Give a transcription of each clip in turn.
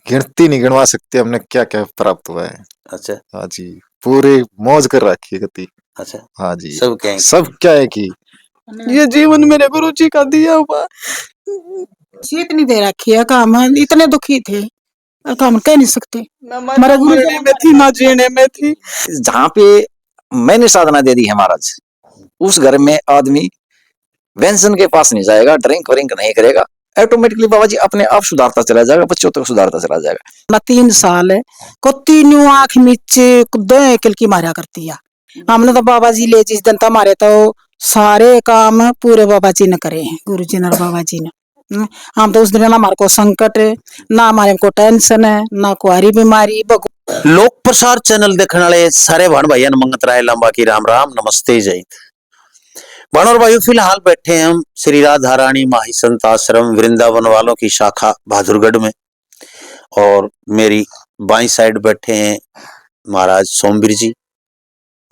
गिनती नहीं गिनवा सकते हमने क्या क्या प्राप्त हुआ है। अच्छा हाँ जी, पूरे मौज कर रखी है गति। अच्छा। हाँ जी, सब क्या है? सब क्या है कि ये जीवन मेरे गुरु जी का दिया हुआ सीत नहीं दे रखी है। काम इतने दुखी थे, काम कह नहीं सकते। मेरे गुरु जी में थी ना जीने में थी। जहाँ पे मैंने साधना दे दी है महाराज, उस घर में आदमी व्यंजन के पास नहीं जाएगा, ड्रिंक व्रिंक नहीं करेगा, ऑटोमेटिकली बाबा जी अपने आप सुधारता चला जाएगा, बच्चों तक सुधारता चला जाएगा। ना 3 साल को तीनों आंख नीचे 2 एकल की मारा करती है। हमने तो बाबा जी ले जिस दिन मारे तो सारे काम पूरे बाबा जी ने करे हैं, गुरु जी ने और बाबा जी ने। हम तो उस दिन ना हमारे को संकट, ना हमारे को टेंशन है, ना कोई बीमारी। लोक प्रसार चैनल देखने वाले सारे भाण भाइयों ने मंगत राय लंबा की राम राम नमस्ते जय भाण और भाइयों। फिलहाल बैठे हैं हम श्री राधा रानी माही संत आश्रम वृंदावन वालों की शाखा बहादुरगढ़ में, और मेरी बाई साइड बैठे हैं महाराज सोमवीर जी,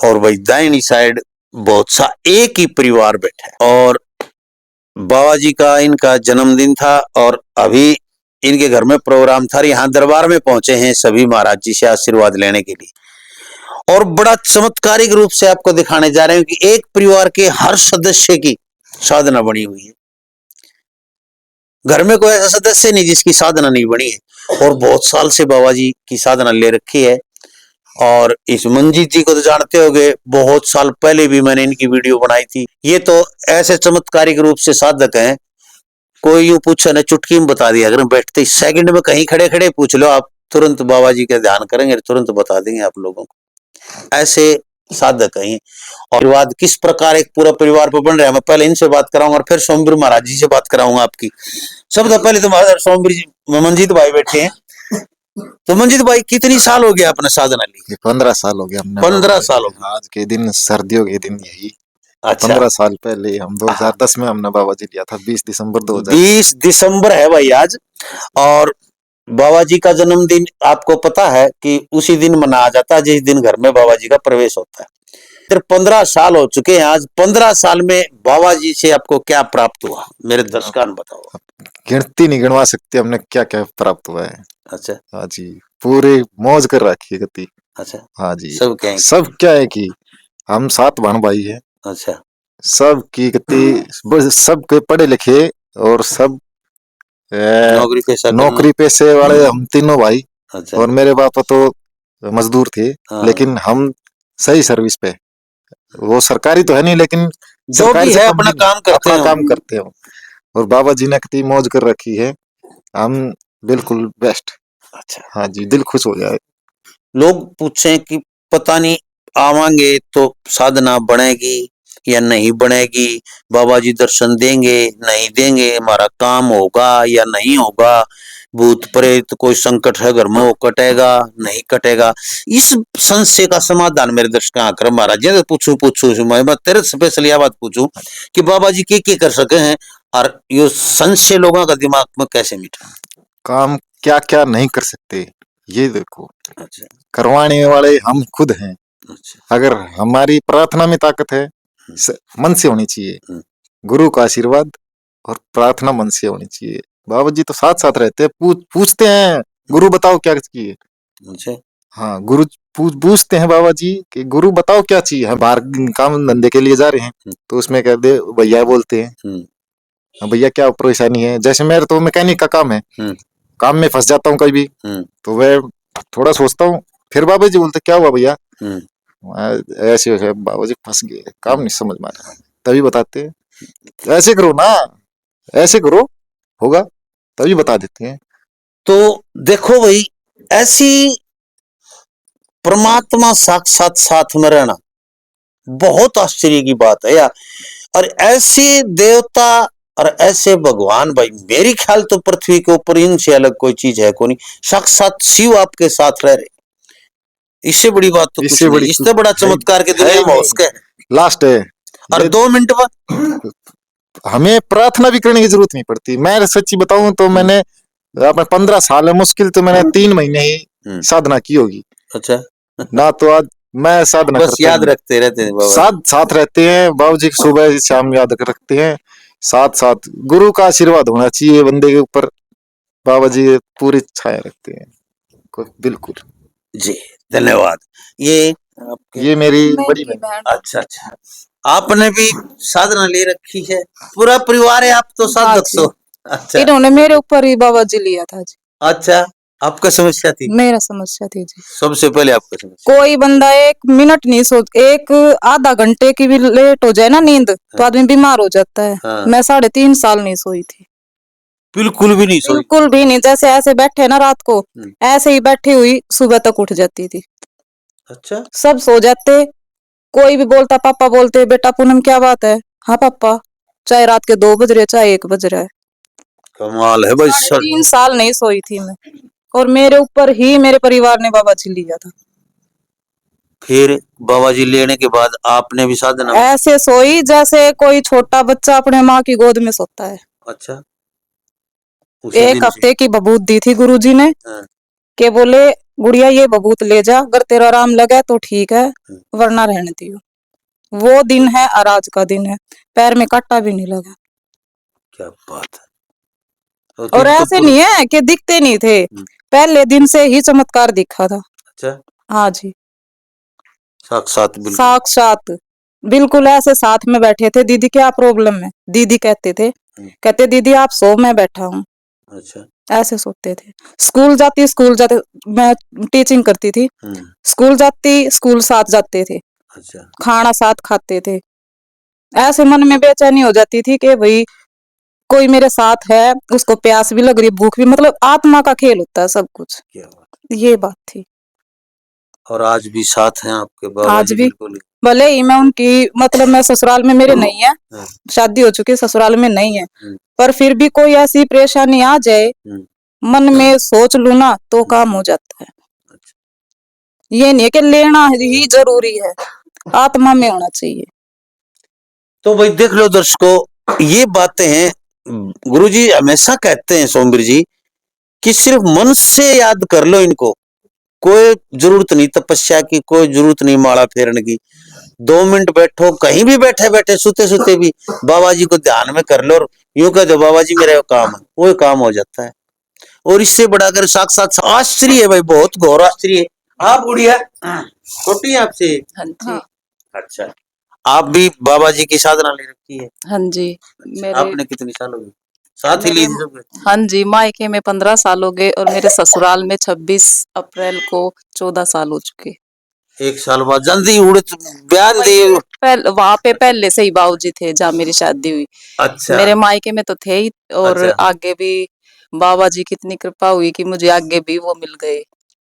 और वही दाहिनी साइड बहुत सा एक ही परिवार बैठा है। और बाबा जी का इनका जन्मदिन था और अभी इनके घर में प्रोग्राम था, यहाँ दरबार में पहुंचे हैं सभी महाराज जी से आशीर्वाद लेने के लिए। और बड़ा चमत्कारिक रूप से आपको दिखाने जा रहे हैं कि एक परिवार के हर सदस्य की साधना बनी हुई है। घर में कोई ऐसा सदस्य नहीं जिसकी साधना नहीं बनी है, और बहुत साल से बाबा जी की साधना ले रखी है। और इस मंजीत जी को तो जानते होंगे, बहुत साल पहले भी मैंने इनकी वीडियो बनाई थी। ये तो ऐसे चमत्कारिक रूप से साधक हैं, कोई यूं पूछे ना चुटकी में बता दिया। अगर बैठते सेकंड में कहीं खड़े खड़े पूछ लो आप, तुरंत बाबा जी का ध्यान करेंगे, तुरंत बता देंगे आप लोगों को। ऐसे साधक हैं। और बाद किस प्रकार एक पूरा परिवार पर बन रहा है, मैं पहले इनसे बात कराऊंगा और फिर सोमवीर महाराज जी से बात कराऊंगा आपकी। सबसे पहले तो महाराज सोमवीर जी मंजीत भाई बैठे हैं। तो मंजीत भाई कितनी साल हो गया आपने साधना ली? 15 साल हो गया हमने। 15 साल हो गया। आज के दिन सर्दियों के दिन यही। अच्छा 15 साल पहले हम 2010 में हमने बाबा जी लिया था, 20 दिसंबर 2010। 20 दिसंबर है भाई आज। और बाबा जी का जन्मदिन आपको पता है कि उसी दिन मनाया जाता है जिस दिन घर में बाबा जी का प्रवेश होता है। फिर 15 साल हो चुके हैं आज। 15 साल में बाबा जी से आपको क्या प्राप्त हुआ, मेरे दर्शकों को बताओ। गिनती नहीं गिनवा सकते हमने क्या क्या प्राप्त हुआ है। अच्छा हाँ जी, पूरे मौज कर रखी है गति। अच्छा। हाँ जी, सब क्या है? सब क्या है कि हम 7 भाण भाई है। अच्छा। सब की गति, सब के पढ़े लिखे और सब नौकरी पेशे वाले हम तीनों भाई। अच्छा। और मेरे पापा तो मजदूर थे। हाँ। लेकिन हम सही सर्विस पे, वो सरकारी तो है नहीं लेकिन जो भी है अपना काम करते हैं, काम करते हो। और बाबा जी ने कितनी मौज कर रखी है, हम बिल्कुल बेस्ट। अच्छा। हाँ जी, दिल खुश हो जाए। लोग पूछे कि पता नहीं आवांगे तो साधना बढ़ेगी या नहीं बढ़ेगी, बाबा जी दर्शन देंगे नहीं देंगे, हमारा काम होगा या नहीं होगा, भूत प्रेत कोई संकट है घर में वो कटेगा नहीं कटेगा। इस संशय का समाधान मेरे दर्शक आकर महाराज जी पूछू मैं तेरे स्पेशल यह बात पूछूं कि बाबा जी के कर सके हैं, और ये संशय लोगों का दिमाग में कैसे मिटा। काम क्या क्या नहीं कर सकते ये देखो। अच्छा। करवाने वाले हम खुद हैं। अच्छा। अगर हमारी प्रार्थना में ताकत है, मन से होनी चाहिए। गुरु का आशीर्वाद और प्रार्थना मन से होनी चाहिए। बाबा जी तो साथ साथ रहते हैं, पूछते हैं गुरु बताओ क्या चाहिए। अच्छा। हाँ, गुरु पूछते हैं बाबा जी कि गुरु बताओ क्या चाहिए। हम बाहर काम धंधे के लिए जा रहे हैं तो उसमें कह दे भैया बोलते हैं, हाँ भैया क्या परेशानी है। जैसे मेरे तो मैकेनिक का काम है, काम में फंस जाता हूँ कभी, तो वह थोड़ा सोचता हूँ, फिर बाबा जी बोलते क्या हुआ भैया, ऐसे बाबा जी फंस गए, काम नहीं समझ में आ रहा। तभी बताते हैं ऐसे करो ना, ऐसे करो होगा, तभी बता देते हैं। तो देखो भाई, ऐसी परमात्मा साक्षात साथ में रहना बहुत आश्चर्य की बात है यार। और ऐसे देवता और ऐसे भगवान भाई, मेरी ख्याल तो पृथ्वी के ऊपर इनसे अलग कोई चीज है को नहीं। साक्षात शिव आपके साथ रह रहे, इससे बड़ी बात तो कुछ नहीं। इससे बड़ा चमत्कार के दुनिया में उसके लास्ट है। और 2 मिनट बाद हमें प्रार्थना भी करने की जरूरत नहीं पड़ती। मैं सच्ची बताऊं तो मैंने अपने 15 साल है, मुश्किल तो मैंने 3 महीने ही साधना की होगी। अच्छा। ना तो आज मैं साधना बस याद रखते रहते हैं बाबा, साथ रहते हैं बाबू जी, सुबह शाम याद रखते हैं। साथ गुरु का आशीर्वाद होना चाहिए बंदे के ऊपर। बाबा जी पूरी छाया रखते हैं बिल्कुल। जी धन्यवाद। ये आपके ये मेरी मेरी बड़ी बहन। बहन। अच्छा अच्छा, आपने भी साधना ले रखी है, पूरा परिवार है आप तो हाँ साधक जी। सो। अच्छा इन्होंने मेरे ऊपर ही बाबा जी लिया था जी। अच्छा, आपका समस्या थी मेरा समस्या थी जी। सबसे पहले आपका समस्या? कोई बंदा 1 मिनट नहीं सोच, एक आधा घंटे की भी लेट हो जाए ना नींद तो हाँ। आदमी बीमार हो जाता है। हाँ। मैं 3.5 साल नहीं सोई थी, बिल्कुल भी नहीं सोई? बिल्कुल भी नहीं। जैसे ऐसे बैठे ना रात को, हम्म। ऐसे ही बैठी हुई सुबह तक उठ जाती थी। अच्छा, सब सो जाते, कोई भी बोलता, पापा बोलते बेटा पूनम क्या बात है, हाँ पापा, चाहे रात के 2 बज रहे चाहे 1 बज रहा है। कमाल है भाई सर। 3.5 साल नहीं सोई थी मैं, और मेरे ऊपर ही मेरे परिवार ने बाबा जी लिया था। फिर बाबा जी लेने के बाद आपने भी साधना? ऐसे सोई जैसे कोई छोटा बच्चा अपने माँ की गोद में सोता है। अच्छा, उसी 1 दिन से? हफ्ते की बबूत दी थी गुरुजी ने, हाँ। के बोले गुड़िया ये बबूत ले जा, अगर तेरा आराम लगे तो ठीक है, वरना रहने दियो। वो दिन है और आज का दिन है, पैर में कांटा भी नहीं लगा। क्या बात है। और फिर तो ऐसे नहीं है कि दिखते नहीं थे, पहले दिन से ही चमत्कार दिखा था। अच्छा, हाँ जी, साक्षात बिल्कुल। साक्षात बिल्कुल ऐसे साथ में बैठे थे। दीदी क्या प्रॉब्लम है, दीदी कहते थे, कहते दीदी आप सो मैं बैठा हूँ। अच्छा, ऐसे सोते थे। स्कूल जाते, मैं टीचिंग करती थी, स्कूल जाती, स्कूल साथ जाते थे, अच्छा, खाना साथ खाते थे। ऐसे मन में बेचैनी हो जाती थी कि भाई कोई मेरे साथ है, उसको प्यास भी लग रही, भूख भी, मतलब आत्मा का खेल होता है सब कुछ। क्या बात। ये बात थी। और आज भी साथ हैं आपके बाबा आज जी? भी बिल्कुल। भले ही मैं उनकी, मतलब मैं ससुराल में मेरे नहीं है, शादी हो चुकी, ससुराल में नहीं है, पर फिर भी कोई ऐसी परेशानी आ जाए, मन में सोच लूं ना तो काम हो जाता है। ये नहीं है कि लेना ही जरूरी है, आत्मा में होना चाहिए। तो भाई देख लो दर्शकों, ये बातें हैं। गुरुजी हमेशा कहते हैं सोमवीर जी कि सिर्फ मन से याद कर लो इनको, कोई जरूरत नहीं तपस्या की, कोई जरूरत नहीं माला फेरने की। 2 मिनट बैठो, कहीं भी बैठे बैठे सोते सोते भी बाबा जी को ध्यान में कर लो और यूं कह दो बाबा जी मेरा काम है, वो काम हो जाता है। और इससे बढ़ाकर साक्षात आश्चर्य है भाई, बहुत घोर आश्चर्य है। आप गुड़िया छोटी है आपसे? हाँ जी। अच्छा, आप भी बाबा जी की साधना ले रखी है? हाँ जी। अच्छा, आपने कितनी साल हो गई साथ ही ली थी सब? हाँ जी, मायके में 15 साल हो गए और मेरे ससुराल में 26 अप्रैल को 14 साल हो चुके। 1 साल बाद जल्दी उड़त बयान दे। वहां पे पहले से ही बाबूजी थे जहाँ मेरी शादी हुई। अच्छा, मेरे मायके में तो थे ही, और अच्छा। आगे भी बाबा जी की इतनी कृपा हुई कि मुझे आगे भी वो मिल गए।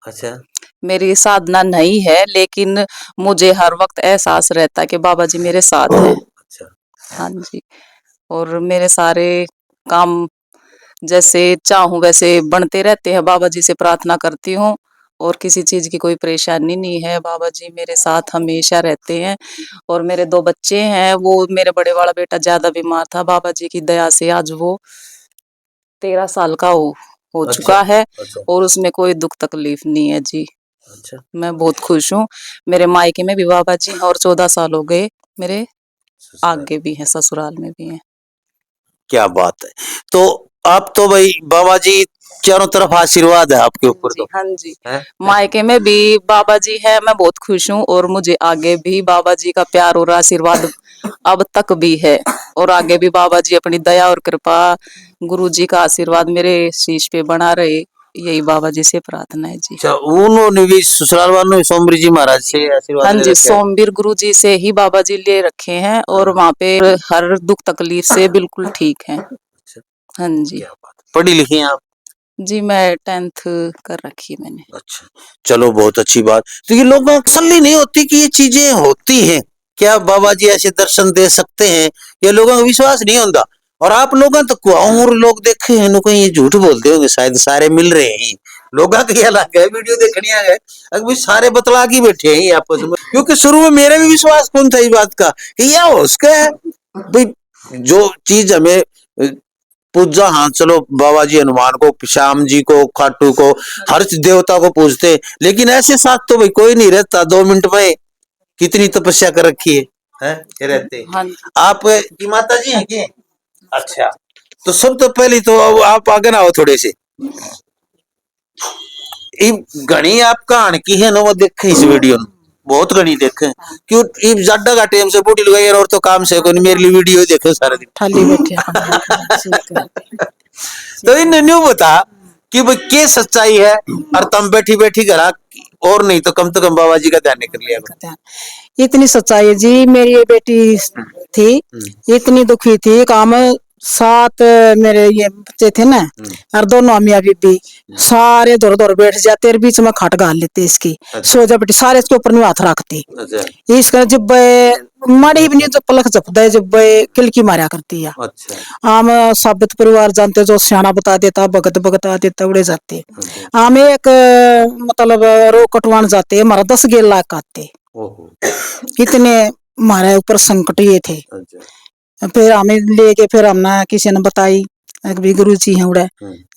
अच्छा, मेरी साधना नहीं है, लेकिन मुझे हर वक्त एहसास रहता है कि बाबा जी मेरे साथ हैं। अच्छा। हाँ जी, और मेरे सारे काम जैसे चाहूं वैसे बनते रहते हैं। बाबा जी से प्रार्थना करती हूँ और किसी चीज की कोई परेशानी नहीं है, बाबा जी मेरे साथ हमेशा रहते हैं। और मेरे 2 बच्चे हैं, वो मेरे बड़े वाला बेटा ज्यादा बीमार था, बाबा जी की दया से आज वो 13 साल का हो चुका है, अच्छा, और उसमें कोई दुख तकलीफ नहीं है जी। अच्छा। मैं बहुत खुश हूँ। मेरे मायके में भी बाबा जी हैं और 14 साल हो गए मेरे आगे भी हैं, ससुराल में भी हैं। क्या बात है। तो आप तो भाई बाबा जी चारों तरफ आशीर्वाद है आपके ऊपर तो। हाँ जी, है? मायके में भी बाबा जी है, मैं बहुत खुश हूँ, और मुझे आगे भी बाबा जी का प्यार और आशीर्वाद अब तक भी है, और आगे भी बाबा जी अपनी दया और कृपा, गुरु जी का आशीर्वाद मेरे शीश पे बना रहे, यही बाबा जी से प्रार्थना है जी। अच्छा, उन्होंने भी ससुराल वालों ने सोमवीर जी महाराज से आशीर्वाद हाँ ले जी, रखे हैं? सोमवीर गुरु जी से ही बाबा जी ले रखे हैं, और वहाँ पे हर दुख तकलीफ से बिल्कुल ठीक है। हाँ जी। क्या बात। पढ़ी लिखी हैं आप? जी मैं 10th कर रखी है मैंने। अच्छा, चलो बहुत अच्छी बात। तो ये लोगों को तसल्ली नहीं होती कि ये चीजें होती हैं, क्या बाबा जी ऐसे दर्शन दे सकते हैं, ये लोगों को विश्वास नहीं होता। और आप लोगों तो और लोग देखे हैं कहीं ये झूठ बोलते होंगे शायद, सारे मिल रहे हैं लोग के अलग है, वीडियो देखने आ गए अभी सारे बतला के बैठे हैं आपस में। क्योंकि शुरू में मेरे भी विश्वास कौन था इस बात का कि यह हो उसका है भाई, जो चीज हमें पूजा, हाँ चलो बाबा जी हनुमान को, श्याम जी को, खाटू को, हर देवता को पूजते, लेकिन ऐसे साथ तो भाई कोई नहीं रहता। 2 मिनट में कितनी तपस्या कर रखी है ये रहते। हाँ आप की माता जी हैं क्या? अच्छा, तो सब तो पहले तो आप आगे ना हो थोड़े से। घनी आप कहानी की है ना वो देखे इस वीडियो में बहुत घनी देखे क्यों ज्यादा का टाइम से बूटी लगाई और तो काम से कोई मेरे लिए वीडियो देखे सारा दिन खाली बैठे अपन। तो इन न्यू बता कि भाई क्या सच्चाई है और तुम बैठी बैठी करा और नहीं तो कम बाबा जी का ध्यान कर लिया करो। इतनी सच्चाई है जी। मेरी ये बेटी थी, इतनी दुखी थी। काम 7 मेरे ये बच्चे थे ना, और दोनों मियाँ बीबी सारे दौड़ दौड़ बैठ जाते और बीच में खाट गाल लेते इसकी। सो जा बेटी, सारे इसके ऊपर में हाथ रखती। इसका जब माड़ी भी नहीं, जब पलक जपदा है, जब किलकी मारा करती है। आम साबित परिवार जानते, जो सियाना बता देता, भगत बता देता, उड़े जाते। आम एक मतलब रो कटवान जाते, हमारा 10 गेल लाख आते। इतने हमारे ऊपर संकट ये थे। फिर हमें लेके फिर हमने किसी ने बताई भी गुरु जी है उड़े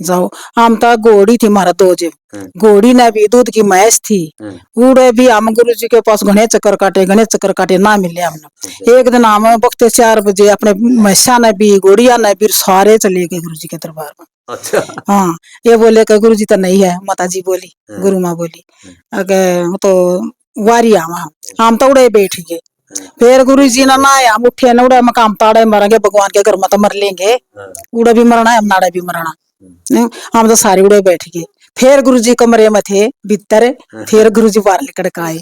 जाओ। हम तो घोड़ी थी हमारा 2 जीव, घोड़ी ने भी दूध की भैंस थी। उड़े भी हम गुरु जी के पास घने चक्कर काटे ना मिले हमने। एक दिन हम वक्त 4 बजे अपने भैंसा ने भी घोड़िया ने भी सारे चले गए गुरु जी के दरबार में। अच्छा। हाँ, ये बोले कि गुरु जी तो नहीं है। माता जी बोली, गुरु माँ बोली तो वारी हम तो उड़े बैठ गए। फिर गुरु जी ने ना हम उठे न उड़ा मकाम ताड़े मरेंगे, भगवान के घर में तो मर लेंगे, उड़ा भी मरना है, हम नाड़े भी मरना। हम तो सारे उड़े बैठ गए। फिर गुरु जी कमरे में थे भीतर, फिर गुरु जी बाहर निकल के आए।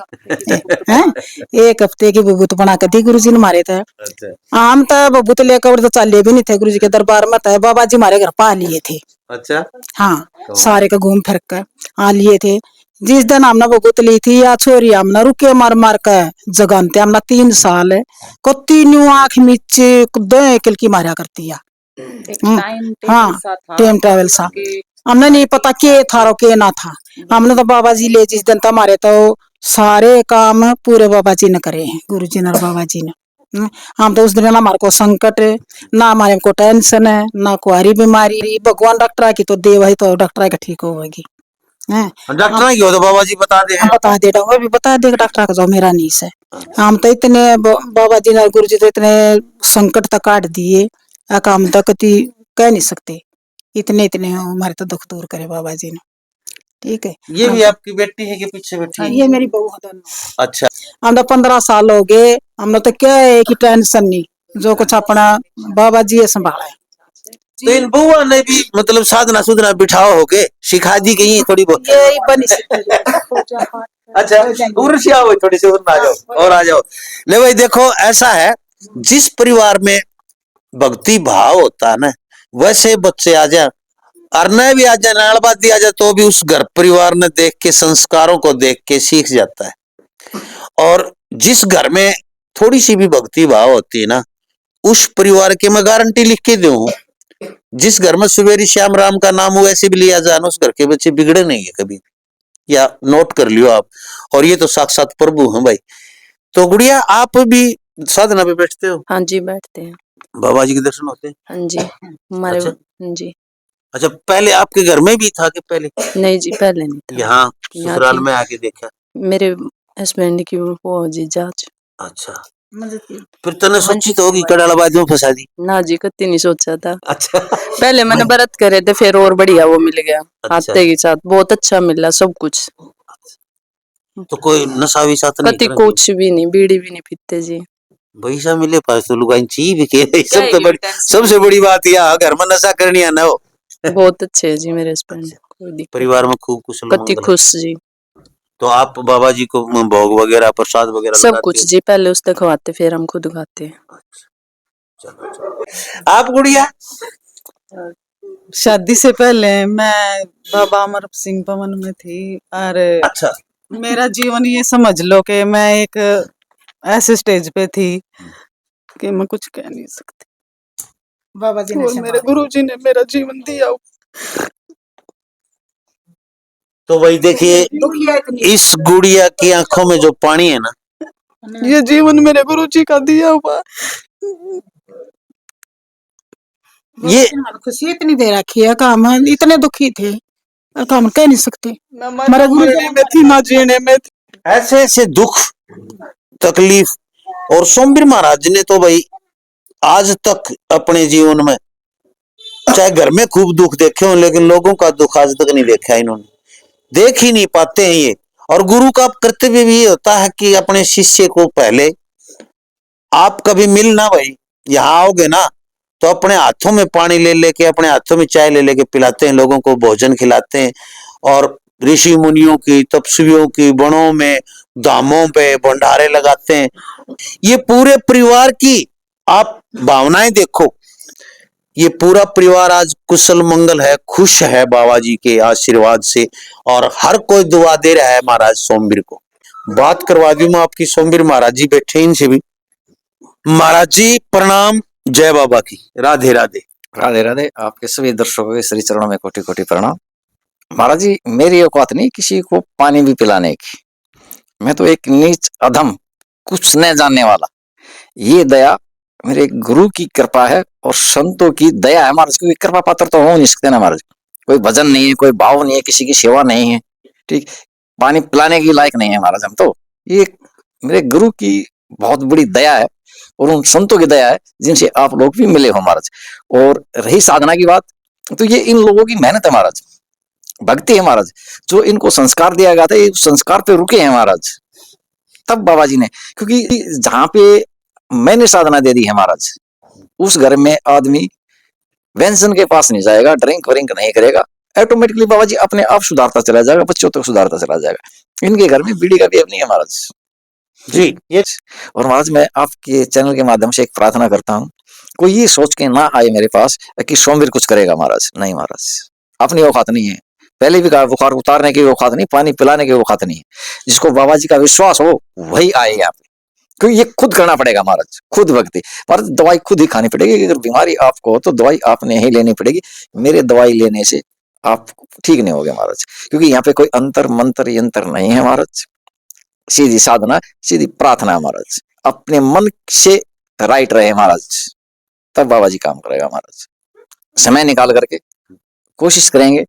एक हफ्ते की बबूत बना कर दी गुरु जी ने मारे थे। हम तो बबूत लेकर तो चले भी नहीं थे गुरु जी के दरबार में, तो बाबा जी हमारे घर पा लिए थे। अच्छा। हाँ, सारे का घूम फिर कर आ लिए थे। जिस दिन हमने बबूत ली थी या छोरी हमने रुके मार मार कर जगानते, हमने 3 साल को तीनों आंख मीचे 2 एकल की मारा करती है। हाँ, टाइम टेबल सा हमने नहीं पता के था रो के ना था। हमने तो बाबा जी ले जिस दिन हमारे तो सारे काम पूरे बाबा जी ने करे हैं, गुरु जी ने और बाबा जी ने। हम तो उस दिन ना हमारे को संकट, ना हमारे को टेंशन है, ना कोई बीमारी। भगवान डॉक्टर की तो देव है, तो डॉक्टर का ठीक होगी। डॉक्टर की हो तो बाबा जी बता दे, बता दे भी बता दे डॉक्टर का जो मेरा नीस है। हम तो इतने बाबा जी ने गुरु जी तो इतने संकट तक काट दिए, हम तो कति कह नहीं सकते। इतने हमारे तो दुख दूर करे बाबा जी ने। ठीक है। ये भी आपकी बेटी है कि पीछे बैठी है? ये मेरी बहू है दोनों। अच्छा। हम तो 15 साल हो गए, हमने तो क्या है कि टेंशन नहीं, जो कुछ अपना बाबा जी है संभाला है। तो इन बुआ ने भी मतलब साधना सुधना बिठाओ होके सिखा दी गई थोड़ी बहुत? यही बनी अच्छा, उर्सी आओ थोड़ी सी आ जाओ और आ जाओ। ले भाई देखो, ऐसा है जिस परिवार में भक्ति भाव होता है ना, वैसे बच्चे आ जाए और न भी आ जाए, नालबादी आ जाए, तो भी उस घर परिवार ने देख के, संस्कारों को देख के सीख जाता है। और जिस घर में थोड़ी सी भी भक्ति भाव होती है ना, उस परिवार के मैं गारंटी लिख के दूं, जिस घर में सुबेरी श्याम राम का नाम हो ऐसे भी लिया जाए, उस घर के बच्चे बिगड़े नहीं है कभी। या नोट कर लियो आप। और ये तो साक्षात प्रभु हैं भाई। तो गुड़िया, आप भी साधना पे बैठते हो? हाँ जी, बैठते हैं। बाबा जी के दर्शन होते हैं? हाँ जी, हमारे। अच्छा? हाँ जी। अच्छा, पहले आपके घर में भी था कि पहले? नहीं जी, पहले नहीं था। यहाँ ससुराल में आके देखा? मेरे हस्बैंड की वो जी जांच। अच्छा, फिर तने सोची तो होगी कड़ालाबाद में फंसा दी? ना जी, कत्ती नहीं सोचा था। अच्छा। पहले मैंने व्रत करे थे, फिर और बढ़िया वो मिल गया। अच्छा। हाथे के साथ बहुत अच्छा मिला सब कुछ। तो कोई नशा भी साथ नहीं? कति कुछ भी नहीं, बीड़ी भी नहीं पीते जी। पैसा मिले पास तो लुगाई चाहिए भी सब तो बड़ी, सबसे बड़ी बात यह घर में नशा करनी है ना हो। बहुत अच्छे है जी मेरे हस्बैंड, कोई दिक्कत। परिवार में खूब कुशल कति खुश जी। तो आप बाबा जी को भोग वगैरह, प्रसाद वगैरह सब कुछ जी, पहले उससे खवाते फिर हम खुद खाते हैं। आप गुड़िया? शादी से पहले मैं बाबा अमर सिंह भवन में थी और अच्छा। मेरा जीवन ये समझ लो कि मैं एक ऐसे स्टेज पे थी कि मैं कुछ कह नहीं सकती। बाबा जी और मेरे गुरु जी ने मेरा जीवन दिया। तो वही देखिए, इस गुड़िया की आंखों में जो पानी है ना, ये जीवन मेरे गुरु जी का दिया हुआ। ये खुशी इतनी दे रखी है, काम इतने दुखी थे, काम कह नहीं सकते। मेरे गुरु जी में थी ना जीने में थी। ऐसे ऐसे दुख तकलीफ। और सोमवीर महाराज ने तो भाई आज तक अपने जीवन में चाहे घर में खूब दुख देखे हो, लेकिन लोगों का दुख आज तक नहीं देखा इन्होंने, देख ही नहीं पाते हैं ये। और गुरु का कर्तव्य भी ये होता है कि अपने शिष्य को पहले आप कभी मिल ना भाई, यहाँ आओगे ना तो अपने हाथों में पानी ले लेके, अपने हाथों में चाय ले लेके पिलाते हैं, लोगों को भोजन खिलाते हैं। और ऋषि मुनियों की, तपस्वियों की, वनों में, धामों पे भंडारे लगाते हैं। ये पूरे परिवार की आप भावनाएं देखो, ये पूरा परिवार आज कुशल मंगल है, खुश है बाबा जी के आशीर्वाद से, और हर कोई दुआ दे रहा है महाराज सोमवीर को। बात करवा दूं मैं आपकी, सोमवीर महाराज जी बैठे इनसे भी। महाराज जी प्रणाम, जय बाबा की, राधे राधे। राधे राधे। आपके सभी दर्शकों के श्री चरणों में कोटि कोटि प्रणाम। महाराज जी, मेरी औकात नहीं किसी को पानी भी पिलाने की, मैं तो एक नीच अधम, कुछ न जानने वाला। ये दया मेरे गुरु की कृपा है और संतों की दया है महाराज। कोई कृपा पात्र तो हो नहीं सकते ना महाराज। कोई भजन नहीं है, कोई भाव नहीं है, किसी की सेवा नहीं है, ठीक, पानी पिलाने की लायक नहीं है महाराज हम तो। ये मेरे गुरु की बहुत बड़ी दया है और उन संतों की दया है जिनसे आप लोग भी मिले हो महाराज। और रही साधना की बात, तो ये इन लोगों की मेहनत है महाराज, भक्ति है महाराज। जो इनको संस्कार दिया गया था, ये संस्कार पे रुके हैं महाराज तब बाबा जी ने। क्योंकि जहां पे मैंने साधना दे दी है महाराज, उस घर में आदमी व्यंसन के पास नहीं जाएगा, ड्रिंक व्रिंक नहीं करेगा, ऑटोमेटिकली बाबा जी अपने आप सुधारता चला जाएगा, बच्चों तक सुधारता चला जाएगा। इनके घर में बीड़ी का भी अब नहीं है महाराज जी। ये और महाराज मैं आपके चैनल के माध्यम से एक प्रार्थना करता हूँ, कोई ये सोच के ना आए मेरे पास कि सोमवीर कुछ करेगा महाराज। नहीं महाराज, अपनी औकात नहीं है। पहले भी कहा, बुखार उतारने की औकात नहीं, पानी पिलाने की औकात नहीं है। जिसको बाबा जी का विश्वास हो वही आए यहाँ पे, क्योंकि ये खुद करना पड़ेगा महाराज, खुद भक्ति। महाराज दवाई खुद ही खानी पड़ेगी। अगर बीमारी आपको हो तो दवाई आपने ही लेनी पड़ेगी। मेरे दवाई लेने से आप ठीक नहीं होगे महाराज, क्योंकि यहाँ पे कोई अंतर मंत्र यंत्र नहीं है महाराज। सीधी साधना, सीधी प्रार्थना है महाराज। अपने मन से राइट रहे महाराज, तब बाबा जी काम करेगा महाराज। समय निकाल करके कोशिश करेंगे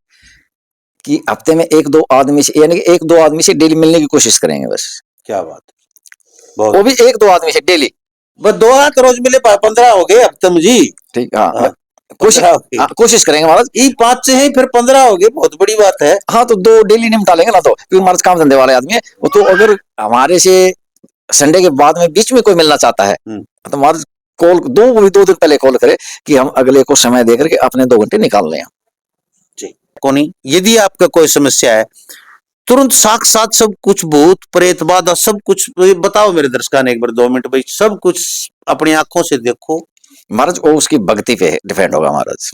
कि हफ्ते में एक दो आदमी से, यानी कि एक दो आदमी से डेली मिलने की कोशिश करेंगे बस। क्या बात है, वो बहुत भी एक दो आदमी से डेली। बस 2 हाथ रोज मिले 15 हो गए अब तक जी। ठीक, हाँ, हाँ, कोशिश 15 हो गए। हाँ, कोशिश करेंगे महाराज। ये 5 से है, फिर 15 हो गए, बहुत बड़ी बात है। हाँ, तो दो डेली निपटा लेंगे ना, तो क्योंकि महाराज काम धंधे वाले आदमी है वो। तो अगर हमारे से संडे के बाद में बीच में कोई मिलना चाहता है तो महाराज कॉल, 2 दिन पहले कॉल करे कि हम अगले को समय दे करके अपने 2 घंटे निकाल लें। जी, कोनी यदि आपका कोई समस्या है, तुरंत साक्षात सब कुछ, भूत प्रेत बाधा सब कुछ बताओ मेरे दर्शकों ने एक बार 2 मिनट भाई, सब कुछ अपनी आंखों से देखो महाराज। वो उसकी भक्ति पे डिपेंड होगा महाराज।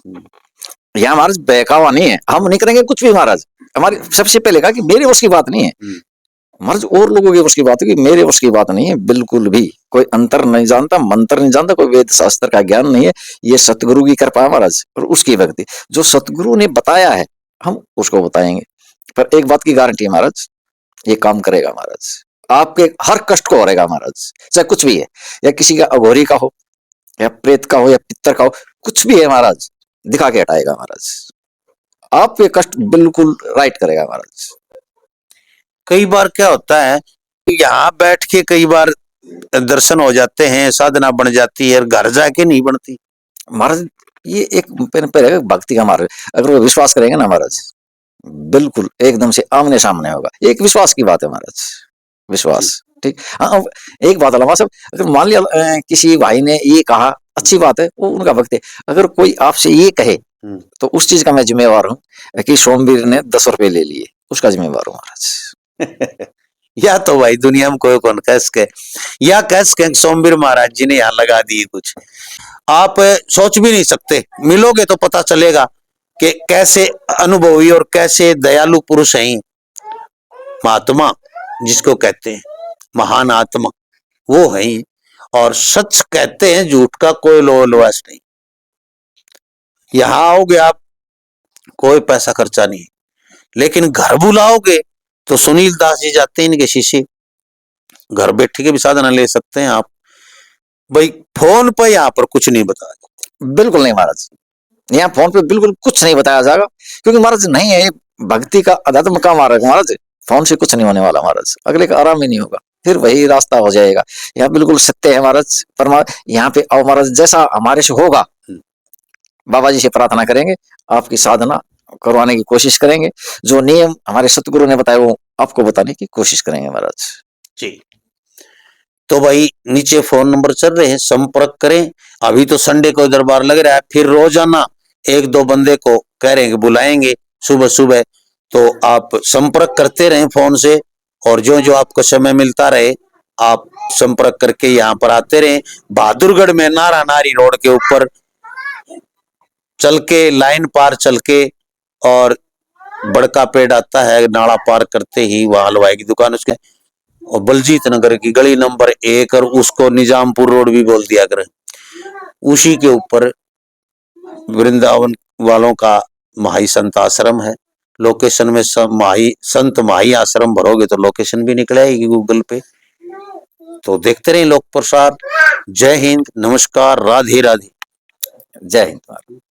यहाँ महाराज बहकावा नहीं है, हम नहीं करेंगे कुछ भी महाराज। हमारी सबसे पहले कहा कि मेरे बस की बात नहीं है महाराज, और लोगों की बस की बात है, कि मेरे बस की बात नहीं है बिल्कुल भी। कोई अंतर नहीं जानता, मंत्र नहीं जानता, कोई वेद शास्त्र का ज्ञान नहीं है। ये सतगुरु की कृपा है महाराज और उसकी भक्ति। जो सतगुरु ने बताया है हम उसको बताएंगे। पर एक बात की गारंटी है महाराज, ये काम करेगा महाराज। आपके हर कष्ट को हरेगा महाराज, चाहे कुछ भी है, या किसी का अघोरी का हो, या प्रेत का हो, या पितर का हो, कुछ भी है महाराज, दिखा के हटाएगा महाराज। आपके कष्ट बिल्कुल राइट करेगा महाराज। कई बार क्या होता है, यहाँ बैठ के कई बार दर्शन हो जाते हैं, साधना बन जाती है, घर जाके नहीं बनती महाराज। ये एक पहले भक्ति का मार्ग, अगर वो विश्वास करेंगे ना महाराज, बिल्कुल एकदम से आमने सामने होगा। एक विश्वास की बात है महाराज, विश्वास। ठीक, हाँ, एक बात अलावा सब, अगर मान लिया किसी भाई ने ये कहा, अच्छी बात है, वो उनका भक्ति। अगर कोई आपसे ये कहे तो उस चीज का मैं जिम्मेवार हूँ कि सोमवीर ने 10 रुपए ले लिए, उसका जिम्मेवार हूँ महाराज। या तो भाई दुनिया में कोई कौन कह सके, या कह सके सोमवीर महाराज जी ने यहाँ लगा दिए कुछ, आप सोच भी नहीं सकते। मिलोगे तो पता चलेगा कि कैसे अनुभवी और कैसे दयालु पुरुष हैं महात्मा, जिसको कहते हैं महान आत्मा, वो है। और सच कहते हैं, झूठ का कोई लोलवास नहीं। यहां आओगे आप, कोई पैसा खर्चा नहीं, लेकिन घर बुलाओगे तो सुनील दास जी जाते हैं इनके शिष्य, घर बैठे के भी साधना ले सकते हैं आप भाई। फोन पर यहाँ पर कुछ नहीं बताया, बिल्कुल नहीं महाराज, यहाँ फोन पे बिल्कुल कुछ नहीं बताया जाएगा, क्योंकि महाराज नहीं है, भक्ति का अध्यात्म का मार्ग महाराज। फोन से कुछ नहीं होने वाला महाराज, अगले का आराम ही नहीं होगा, फिर वही रास्ता हो जाएगा। यहाँ बिल्कुल सत्य है महाराज। पर यहाँ पे आओ महाराज, जैसा हमारे से होगा बाबा जी से प्रार्थना करेंगे, आपकी साधना करवाने की कोशिश करेंगे। जो नियम हमारे सतगुरु ने बताया वो आपको बताने की कोशिश करेंगे महाराज जी। तो भाई नीचे फोन नंबर चल रहे हैं, संपर्क करें। अभी तो संडे को दरबार लग रहा है, फिर रोजाना 1-2 बंदे को कह रहे हैं कि बुलाएंगे सुबह सुबह, तो आप संपर्क करते रहें फोन से, और जो जो आपको समय मिलता रहे आप संपर्क करके यहाँ पर आते रहें। बहादुरगढ़ में नारा नारी रोड के ऊपर चल के, लाइन पार चल के, और बड़का पेड़ आता है, नाला पार करते ही वहां हलवाई की दुकान उसके, और बलजीत नगर की गली नंबर 1, और उसको निजामपुर रोड भी बोल दिया कर, उसी के ऊपर वृंदावन वालों का माही संत आश्रम है। लोकेशन में माही संत माही आश्रम भरोगे तो लोकेशन भी निकल आएगी गूगल पे। तो देखते रहे लोक प्रसार। जय हिंद, नमस्कार, राधे राधे। जय हिंद।